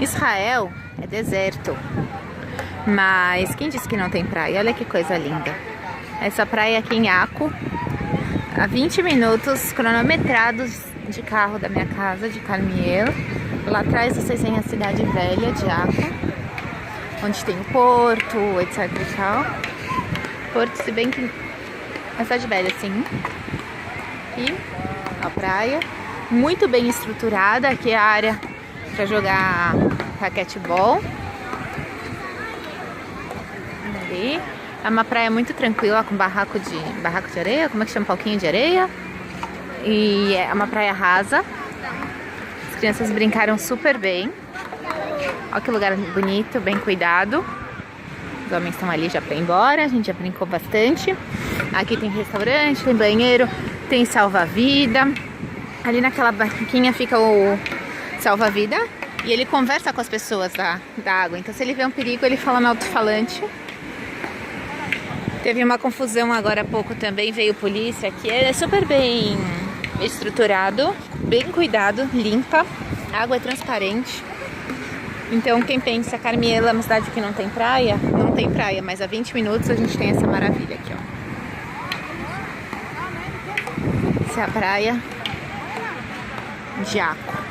Israel é deserto, mas quem disse que não tem praia? Olha que coisa linda. Essa praia aqui em Akko, a 20 minutos cronometrados de carro da minha casa, de Carmiel. Lá atrás vocês têm a cidade velha de Akko, onde tem o porto, etc e tal. Porto, se bem que é cidade velha, sim. E a praia, muito bem estruturada. Aqui é a área para jogar raquetebol. Ali. É uma praia muito tranquila, com barraco de areia, como é que chama? Palquinho de areia. E é uma praia rasa. As crianças brincaram super bem. Olha que lugar bonito, bem cuidado. Os homens estão ali já para ir embora, a gente já brincou bastante. Aqui tem restaurante, tem banheiro, tem salva-vida. Ali naquela barraquinha fica o salva-vida e ele conversa com as pessoas da água. Então se ele vê um perigo, ele fala no alto-falante. Teve uma confusão agora há pouco também, veio polícia aqui. É super bem estruturado, bem cuidado, limpa. A água é transparente. Então quem pensa Carmiel é uma cidade que não tem praia, não tem praia, mas a 20 minutos a gente tem essa maravilha aqui, ó. Essa é a praia de Akko.